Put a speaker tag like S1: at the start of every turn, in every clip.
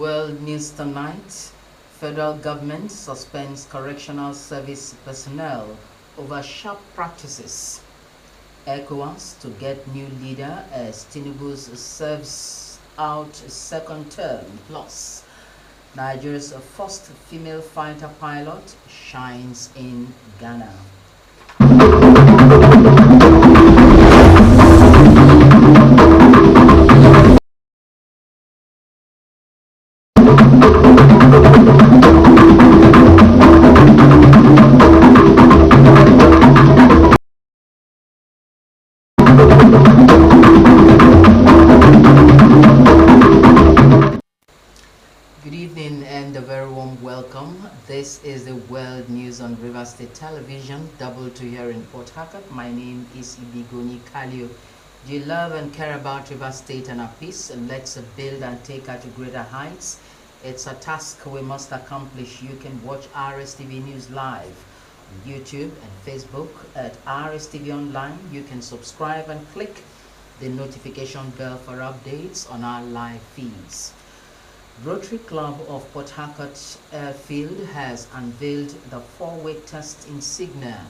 S1: world news tonight. Federal government suspends correctional service personnel over sharp practices. ECOWAS to get new leader as Tinubu serves out second term. Plus, Nigeria's first female fighter pilot shines in Ghana. Good evening and a very warm welcome. This is the World News on River State Television, double to here in Port Harcourt. My name is Ibigoni Kalio. Do you love and care about River State and our peace? And let's build and take her to greater heights. It's a task we must accomplish. You can watch Rstv News live on YouTube and Facebook at Rstv Online. You can subscribe and click the notification bell for updates on our live feeds. Rotary Club of Port Harcourt Airfield has unveiled the four-way test insignia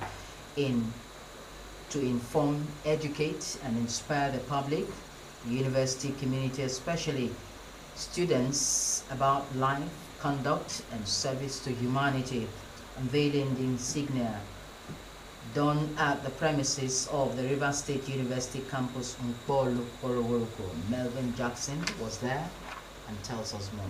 S1: to inform, educate, and inspire the public, the university community, especially students, about life, conduct, and service to humanity. Unveiling the insignia done at the premises of the River State University campus in Polo. Melvin Jackson was there and tells us more.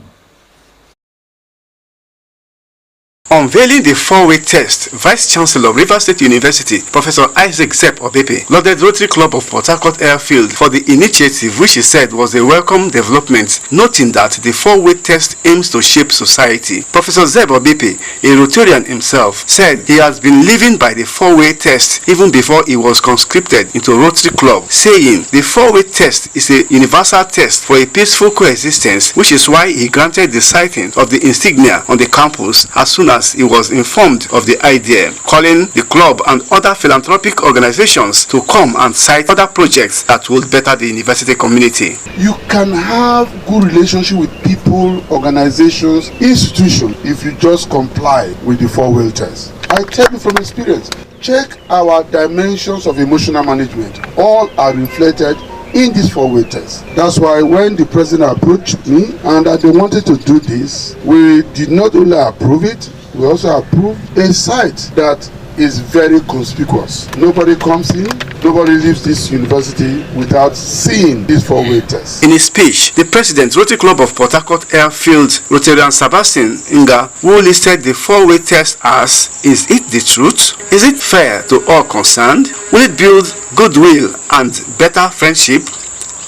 S2: Unveiling the four-way test, Vice Chancellor of River State University, Professor Isaac Zep Obepe, lauded Rotary Club of Port Harcourt Airfield for the initiative, which he said was a welcome development, noting that the four-way test aims to shape society. Professor Zep Obepe, a Rotarian himself, said he has been living by the four-way test even before he was conscripted into Rotary Club, saying the four-way test is a universal test for a peaceful coexistence, which is why he granted the sighting of the insignia on the campus as soon as he was informed of the idea, calling the club and other philanthropic organizations to come and cite other projects that will better the university community.
S3: You can have good relationship with people, organizations, institutions if you just comply with the four-way test. I tell you from experience, check our dimensions of emotional management. All are reflected in this four-way test. That's why when the president approached me and that they wanted to do this, we did not only approve it, we also approved a site that is very conspicuous. Nobody comes in, nobody leaves this university without seeing this four-way test.
S2: In his speech, the president, Rotary Club of Port Harcourt Airfield, Rotarian Sebastian Inga, who listed the four-way test as, is it the truth? Is it fair to all concerned? Will it build goodwill and better friendship?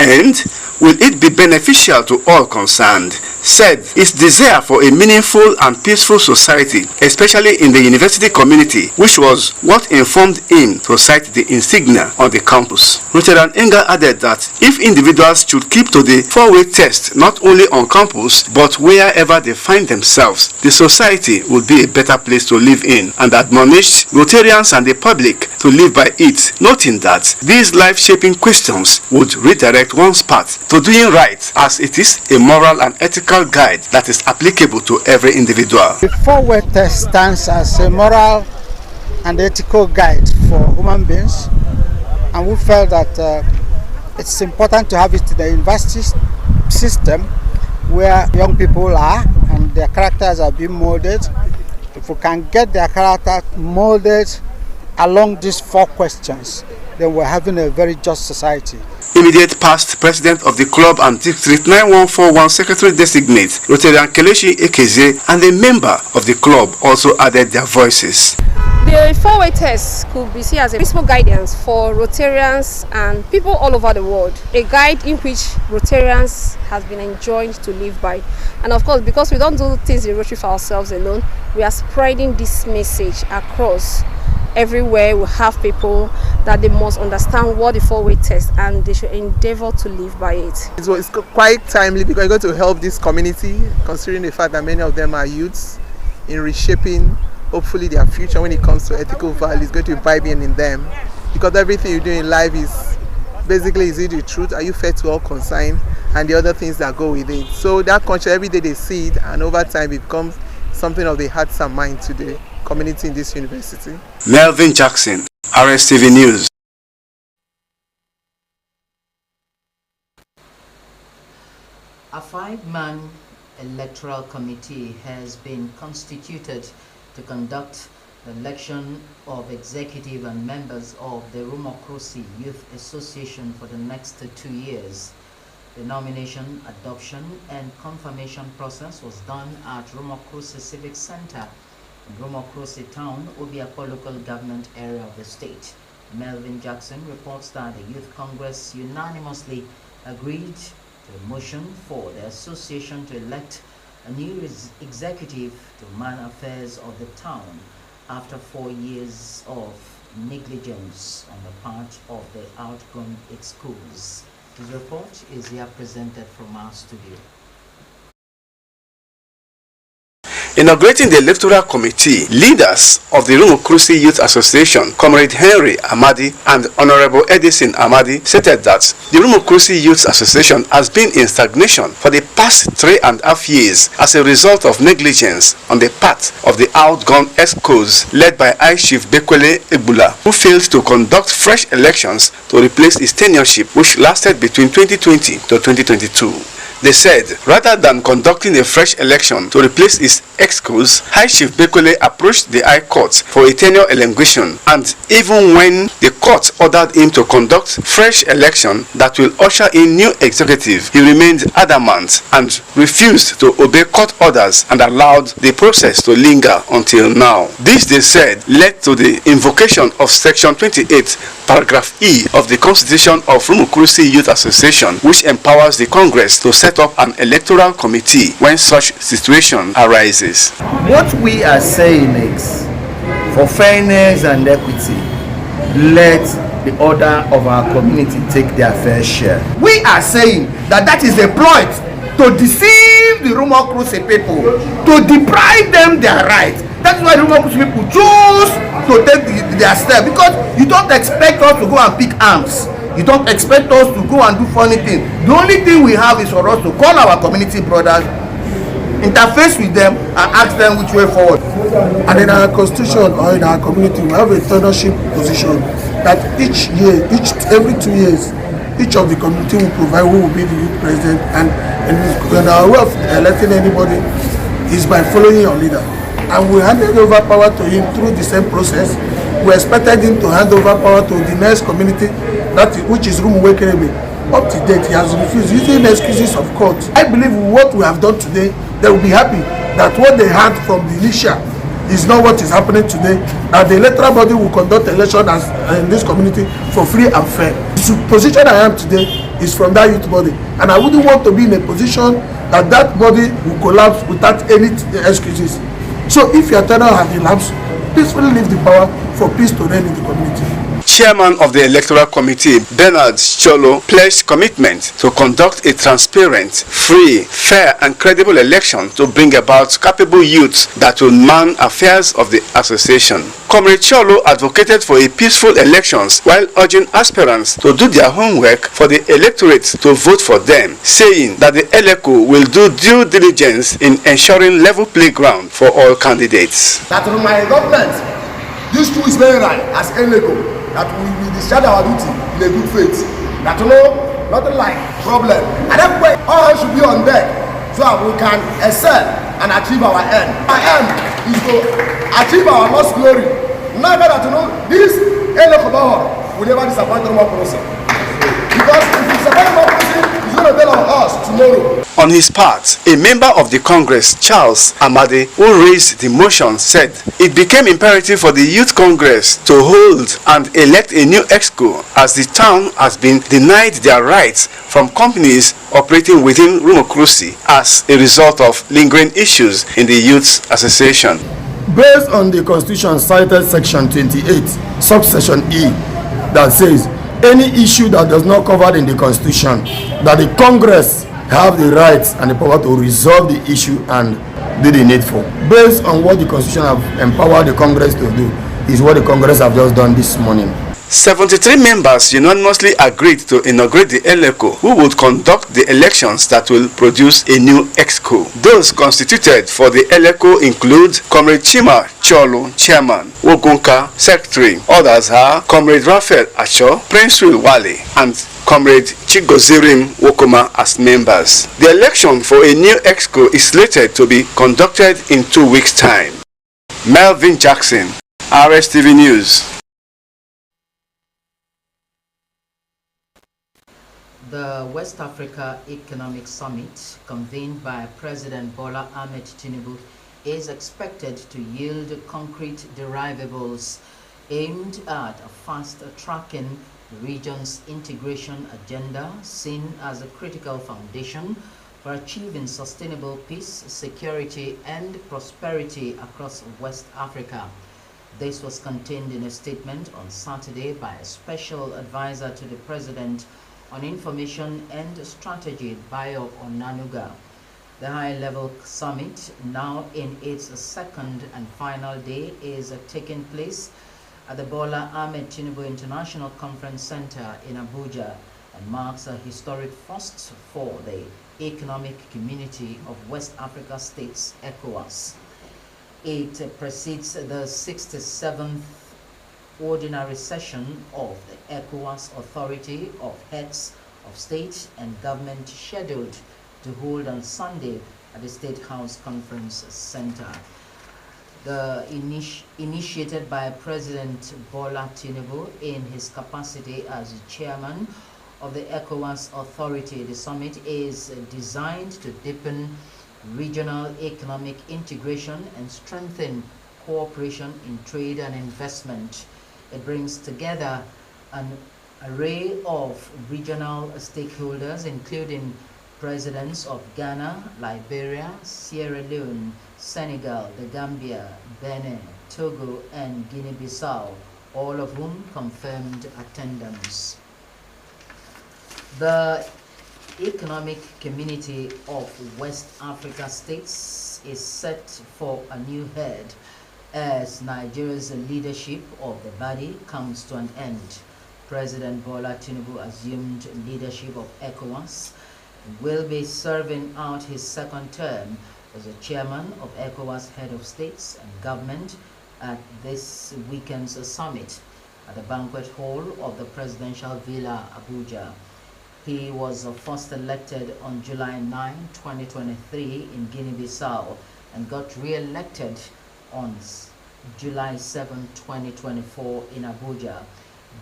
S2: And will it be beneficial to all concerned? Said his desire for a meaningful and peaceful society, especially in the university community, which was what informed him to cite the insignia on the campus. Rotarian Enga added that if individuals should keep to the four-way test not only on campus but wherever they find themselves, the society would be a better place to live in, and admonished Rotarians and the public to live by it, noting that these life-shaping questions would redirect one's path to doing right, as it is a moral and ethical guide that is applicable to every individual.
S4: The four-way test stands as a moral and ethical guide for human beings, and we felt that it's important to have it in the university system where young people are and their characters are being molded. If we can get their character molded along these four questions, then we're having a very just society.
S2: Immediate past president of the club and District 9141 secretary designate, Rotarian Kelechi Ekeze, and a member of the club also added their voices.
S5: The four-way test could be seen as a peaceful guidance for Rotarians and people all over the world. A guide in which Rotarians has been enjoined to live by. And of course, because we don't do things in Rotary for ourselves alone, we are spreading this message across everywhere. We have people that they must understand what the four-way test, and they should endeavor to live by it.
S6: So it's quite timely because it's going to help this community, considering the fact that many of them are youths, in reshaping hopefully their future when it comes to ethical values, going to be vibing in them, because everything you do in life is basically, is it the truth? Are you fair to all concerned? and the other things that go with it. So that culture, every day they see it, and over time it becomes something of the hearts and mind to the community in this university.
S2: Melvin Jackson, Rstv News.
S1: A 5-man electoral committee has been constituted to conduct the election of executive and members of the Rumokrosi Youth Association for the next 2 years. The nomination, adoption, and confirmation process was done at Rumokrosi Civic Center in Rumokrosi Town, Obiakpo local government area of the state. Melvin Jackson reports that the Youth Congress unanimously agreed to a motion for the association to elect a new executive to man affairs of the town after 4 years of negligence on the part of the outgoing schools. This report is here presented from our studio.
S2: Inaugurating the electoral committee, leaders of the Rumokrosi Youth Association, Comrade Henry Amadi and Honorable Edison Amadi, stated that the Rumokrosi Youth Association has been in stagnation for the past 3.5 years as a result of negligence on the part of the outgone ESCOs led by High Chief Bekwele Egbula, who failed to conduct fresh elections to replace his tenureship, which lasted between 2020 to 2022. They said, rather than conducting a fresh election to replace his ESCOs, High Chief Bekwele approached the High Court for a tenure elongation, and even when the court ordered him to conduct fresh election that will usher in new executive, he remained adamant and refused to obey court orders and allowed the process to linger until now. This, they said, led to the invocation of Section 28, Paragraph E of the Constitution of Rumokrosi Youth Association, which empowers the Congress to set up an electoral committee when such situation arises.
S7: What we are saying is, for fairness and equity, let the order of our community take their fair share. We are saying that is a ploy to deceive the Rumokrosi people, to deprive them their rights. That's why the Rumokrosi people choose to take their step, because you don't expect us to go and pick arms. You don't expect us to go and do funny things. The only thing we have is for us to call our community brothers, interface with them, and ask them which way forward.
S3: And in our constitution or in our community, we have a tenureship position that each year, every 2 years, each of the community will provide who will be the youth president, and our way of electing anybody is by following your leader. And we handed over power to him through the same process. We expected him to hand over power to the next community, which is Rumuwekerebe. Up to date, he has refused, using excuses of court. I believe what we have done today, they will be happy that what they had from the initial is not what is happening today, that the electoral body will conduct election in this community for free and fair. The position I am today is from that youth body, and I wouldn't want to be in a position that body will collapse without any excuses. So if your tenure has elapsed, peacefully leave the power for peace to reign in the community.
S2: Chairman of the Electoral Committee, Bernard Cholo, pledged commitment to conduct a transparent, free, fair and credible election to bring about capable youths that will man affairs of the association. Comrade Cholo advocated for a peaceful elections while urging aspirants to do their homework for the electorate to vote for them, saying that the ELECO will do due diligence in ensuring level playground for all candidates.
S8: That from my government, this too is very right as ELECO, that we will discharge our duty in a good faith. That nothing like problem. And that way, all hands should be on deck so that we can excel and achieve our end. Our end is to achieve our lost glory. Never that this Elekobaho will never disappoint the Rumokrosi. Because if you disappoint the Rumokrosi, it's going to tell on us tomorrow.
S2: On his part, a member of the Congress, Charles Amadi, who raised the motion, said it became imperative for the Youth Congress to hold and elect a new EXCO as the town has been denied their rights from companies operating within Rumokrosi as a result of lingering issues in the Youth Association.
S8: Based on the Constitution cited Section 28, subsection E, that says any issue that does not covered in the Constitution, that the Congress have the rights and the power to resolve the issue and do the needful. Based on what the Constitution have empowered the Congress to do, is what the Congress have just done this morning.
S2: 73 members unanimously agreed to inaugurate the ELECO, who would conduct the elections that will produce a new EXCO. Those constituted for the ELECO include Comrade Chima Cholo, Chairman, Wogunka, Secretary. Others are Comrade Raphael Acho, Prince Will Wale, and Comrade Chigozirim Wokoma as members. The election for a new EXCO is slated to be conducted in 2 weeks' time. Melvin Jackson, Rstv News.
S1: The West Africa Economic Summit, convened by President Bola Ahmed Tinubu, is expected to yield concrete deliverables aimed at fast-tracking the region's integration agenda, seen as a critical foundation for achieving sustainable peace, security, and prosperity across West Africa. This was contained in a statement on Saturday by a special advisor to the President on Information and Strategy, Bayo Onanuga. The high-level summit, now in its second and final day, is taking place at the Bola Ahmed Tinubu International Conference Center in Abuja and marks a historic first for the Economic Community of West Africa States, ECOWAS. It precedes the 67th ordinary session of the ECOWAS Authority of Heads of State and Government, scheduled to hold on Sunday at the State House Conference Center. Initiated by President Bola Tinubu in his capacity as chairman of the ECOWAS Authority, the summit is designed to deepen regional economic integration and strengthen cooperation in trade and investment. It brings together an array of regional stakeholders, including presidents of Ghana, Liberia, Sierra Leone, Senegal, the Gambia, Benin, Togo, and Guinea-Bissau, all of whom confirmed attendance. The Economic Community of West Africa States is set for a new head as Nigeria's leadership of the body comes to an end. President Bola Tinubu assumed leadership of ECOWAS and will be serving out his second term as the chairman of ECOWAS Head of States and Government at this weekend's summit at the banquet hall of the Presidential Villa, Abuja. He was first elected on July 9, 2023 in Guinea-Bissau and got re-elected on July 7, 2024 in Abuja,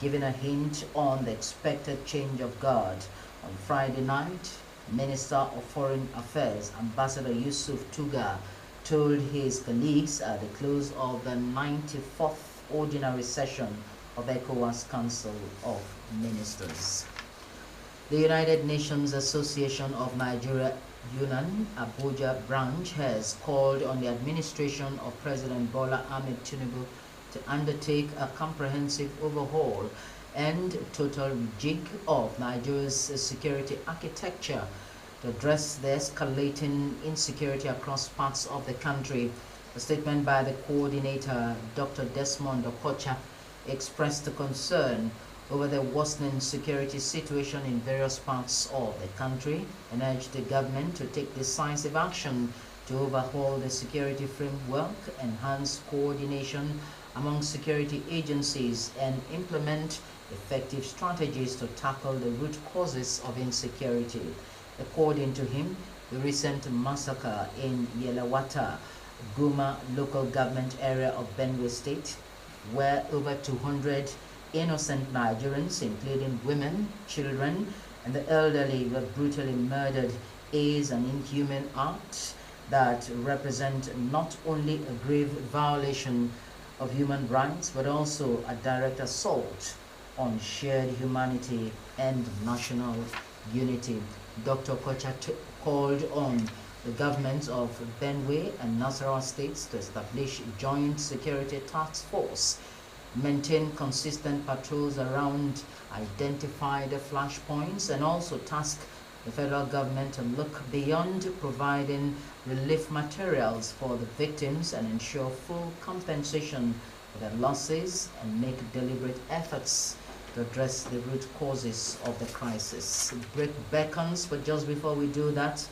S1: giving a hint on the expected change of guard. On Friday night, Minister of Foreign Affairs, Ambassador Yusuf Tuga, told his colleagues at the close of the 94th Ordinary Session of ECOWAS Council of Ministers. The United Nations Association of Nigeria UNAN Abuja branch has called on the administration of President Bola Ahmed Tinubu to undertake a comprehensive overhaul and total rejig of Nigeria's security architecture to address the escalating insecurity across parts of the country. A statement by the coordinator, Dr. Desmond Okocha, expressed concern over the worsening security situation in various parts of the country and urged the government to take decisive action to overhaul the security framework, enhance coordination among security agencies, and implement effective strategies to tackle the root causes of insecurity. According to him, the recent massacre in Yelawata, Guma local government area of Benue State, where over 200 innocent Nigerians, including women, children, and the elderly, were brutally murdered, is an inhuman act that represents not only a grave violation of human rights, but also a direct assault on shared humanity and national unity. Dr. Kocha called on the governments of Benue and Nasarawa states to establish a joint security task force, maintain consistent patrols around identified flashpoints, and also task the federal government to look beyond providing relief materials for the victims and ensure full compensation for their losses and make deliberate efforts to address the root causes of the crisis. Break beckons, but just before we do that,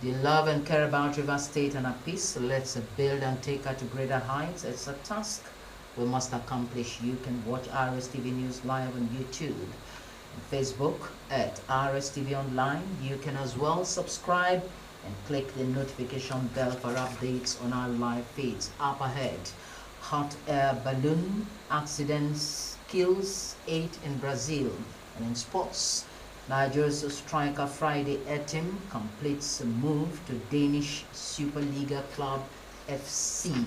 S1: the love and care about River State and our peace. Let's build and take her to greater heights. It's a task we must accomplish. You can watch Rstv News live on YouTube and Facebook at Rstv Online. You can as well subscribe and click the notification bell for updates on our live feeds. Up ahead, hot air balloon accidents kills 8 in Brazil. And in sports, Nigeria's striker Friday Etim completes a move to Danish Superliga club FC.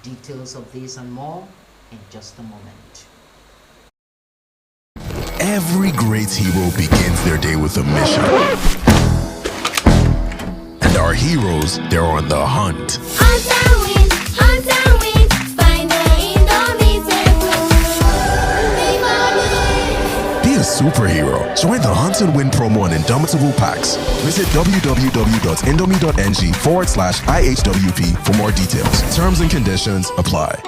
S1: Details of this and more in just a moment.
S9: Every great hero begins their day with a mission. And our heroes, they're on the hunt.
S10: Hunt and win, find the indomitable.
S9: Be a superhero. Join the Hunt and Win promo on Indomitable packs. Visit www.indomie.ng/IHWP for more details. Terms and conditions apply.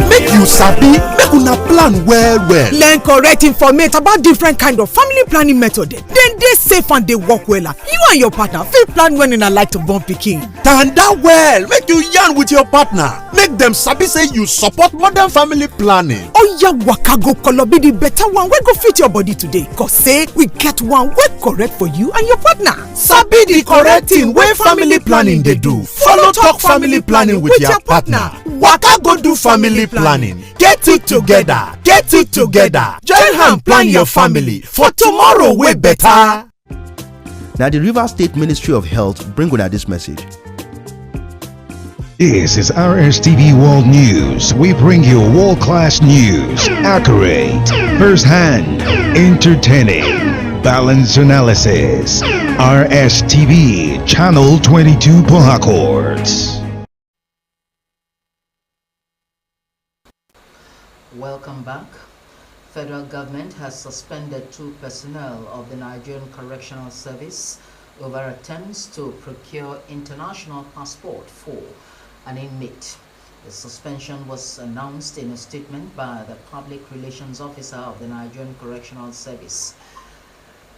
S11: Make you sabi, make una plan well.
S12: Learn correct information about different kind of family planning method. Then dey safe and dey work wella. You and your partner fit plan when una like to born pikin.
S11: Tanda well, make you yarn with your partner. Make them sabi say you support modern family planning.
S12: Oya waka go kolobi the better one wey go fit your body today. Cause say we get one wey correct for you and your partner.
S11: Sabi the correct thing wey family planning dey do. Follow talk family planning with your partner. Waka go do family planning. Get it together. Get it together. Join hand plan your family for tomorrow way better.
S13: Now the Rivers State Ministry of Health bring with this message.
S14: This is Rstv World News. We bring you world-class news, accurate, first-hand, entertaining, balanced analysis. Rstv Channel 22 Port Harcourt.
S1: Welcome back. Federal government has suspended 2 personnel of the Nigerian Correctional Service over attempts to procure international passport for an inmate. The suspension was announced in a statement by the Public Relations Officer of the Nigerian Correctional Service,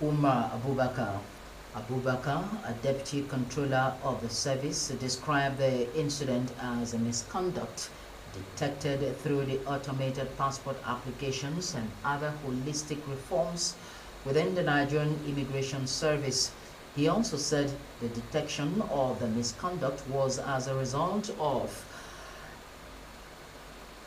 S1: Umar Abubakar. Abubakar, a deputy controller of the service, described the incident as a misconduct detected through the automated passport applications and other holistic reforms within the Nigerian Immigration Service. He also said the detection of the misconduct was as a result of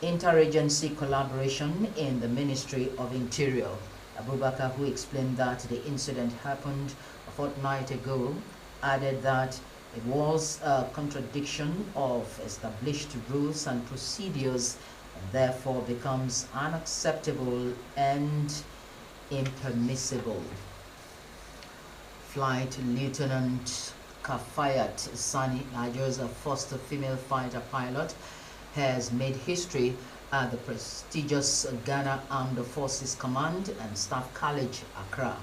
S1: interagency collaboration in the Ministry of Interior. Abubakar, who explained that the incident happened a fortnight ago, added that it was a contradiction of established rules and procedures and therefore becomes unacceptable and impermissible. Flight Lieutenant Kafayat Sani, Nigeria's first female fighter pilot, has made history at the prestigious Ghana Armed Forces Command and Staff College, Accra.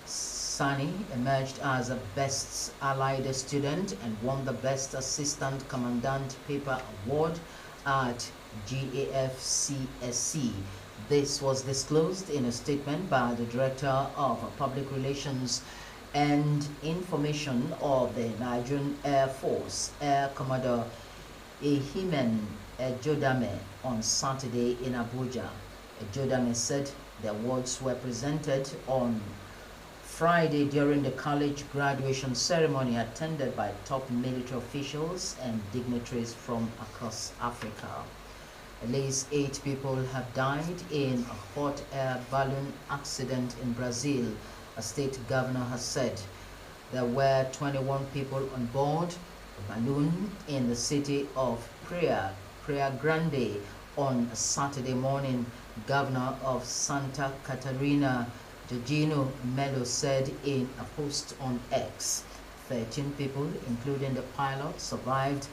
S1: Sani emerged as a Best Allied student and won the Best Assistant Commandant Paper Award at GAFCSC. This was disclosed in a statement by the Director of Public Relations and Information of the Nigerian Air Force, Air Commodore Ehimen Ejodame, on Saturday in Abuja. Ejodame said the awards were presented on Friday during the college graduation ceremony attended by top military officials and dignitaries from across Africa. At least 8 people have died in a hot air balloon accident in Brazil, a state governor has said. There were 21 people on board the balloon in the city of Praia Grande on Saturday morning. Governor of Santa Catarina, Jorginho Melo, said in a post on X. 13 people, including the pilot, survived,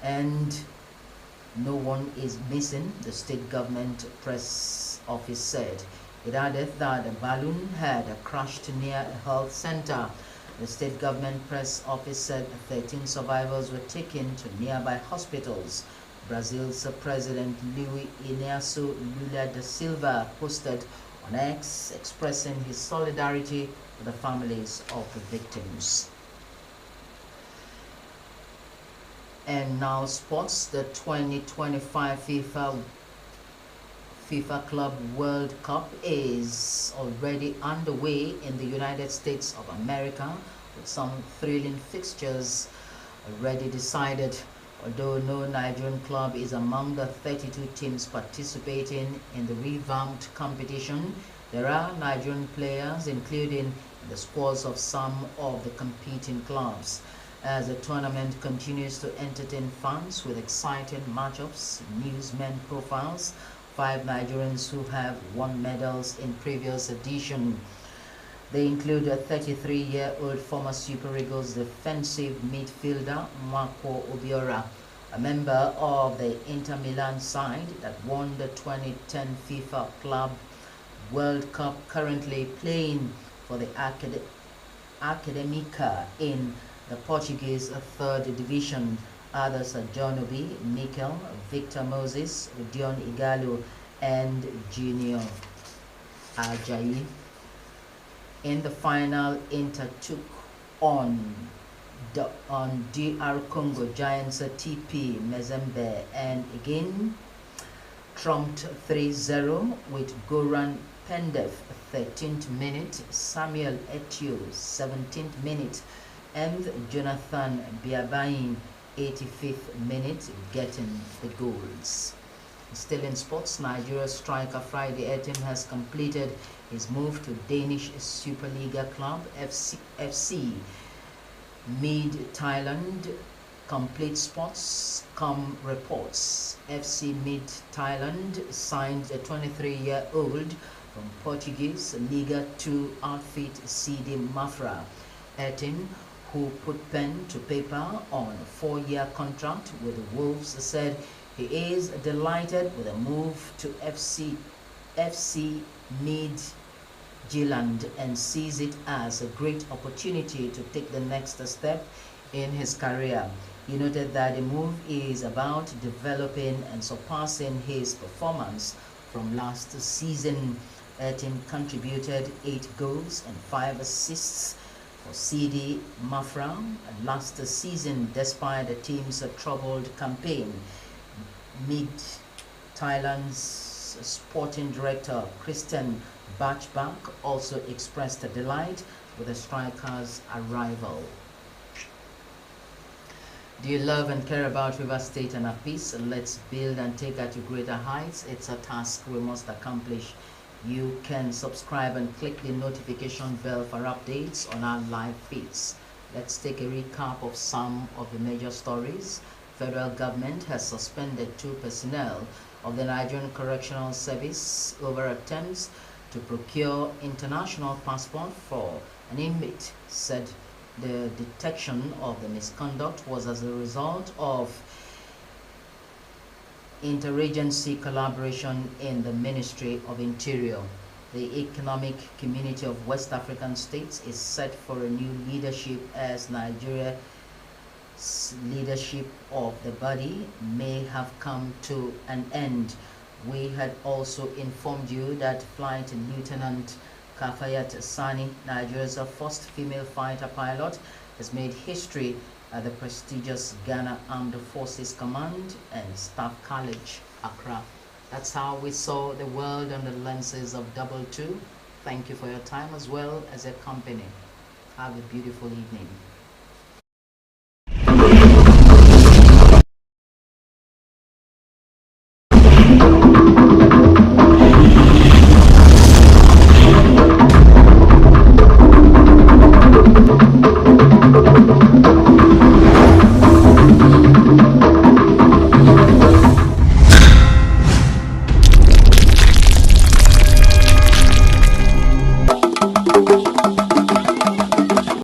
S1: and No one is missing, the state government press office said. It added that a balloon had crashed near a health center. The state government press office said 13 survivors were taken to nearby hospitals. Brazil's President Luiz Inácio Lula da Silva posted on X expressing his solidarity with the families of the victims. And now sports. The 2025 FIFA Club World Cup is already underway in the United States of America, with some thrilling fixtures already decided. Although no Nigerian club is among the 32 teams participating in the revamped competition, there are Nigerian players included in the squads of some of the competing clubs. As the tournament continues to entertain fans with exciting matchups, newsmen profiles 5 Nigerians who have won medals in previous edition. They include a 33-year-old former Super Eagles defensive midfielder Marco Obiora, a member of the Inter Milan side that won the 2010 FIFA Club World Cup, currently playing for the Academica in the Portuguese third division. Others are John Obi, Mikel, Victor Moses, Dion Igalo, and Junior Ajayi. In the final, Inter took on DR Congo Giants TP Mazembe and again trumped 3-0 with Goran Pendev 13th minute, Samuel Etienne 17th minute, and Jonathan Biabain 85th minute getting the goals. Still in sports, Nigeria striker Friday Etim has completed his move to Danish Superliga club FC Mid Thailand. Complete Sports.com reports FC Mid Thailand signed a 23-year-old from Portuguese Liga 2 outfit CD Mafra. Etim, who put pen to paper on a 4-year contract with the Wolves, said he is delighted with the move to FC Midtjylland and sees it as a great opportunity to take the next step in his career. He noted that the move is about developing and surpassing his performance from last season. Etim contributed 8 goals and 5 assists for CD Mafra last season despite the team's troubled campaign. Mid Thailand's sporting director Christian Bachbach also expressed delight with the striker's arrival. Do you love and care about River State and our peace? Let's build and take her to greater heights. It's a task we must accomplish. You can subscribe and click the notification bell for updates on our live feeds. Let's take a recap of some of the major stories. Federal government has suspended 2 personnel of the Nigerian Correctional Service over attempts to procure international passport for an inmate. Said the detection of the misconduct was as a result of interagency collaboration in the Ministry of Interior. The Economic Community of West African States is set for a new leadership as Nigeria's leadership of the body may have come to an end. We had also informed you that Flight Lieutenant Kafayat Sani, Nigeria's first female fighter pilot, has made history at the prestigious Ghana Armed Forces Command and Staff College, Accra. That's how we saw the world under the lenses of Double Two. Thank you for your time as well as your company. Have a beautiful evening.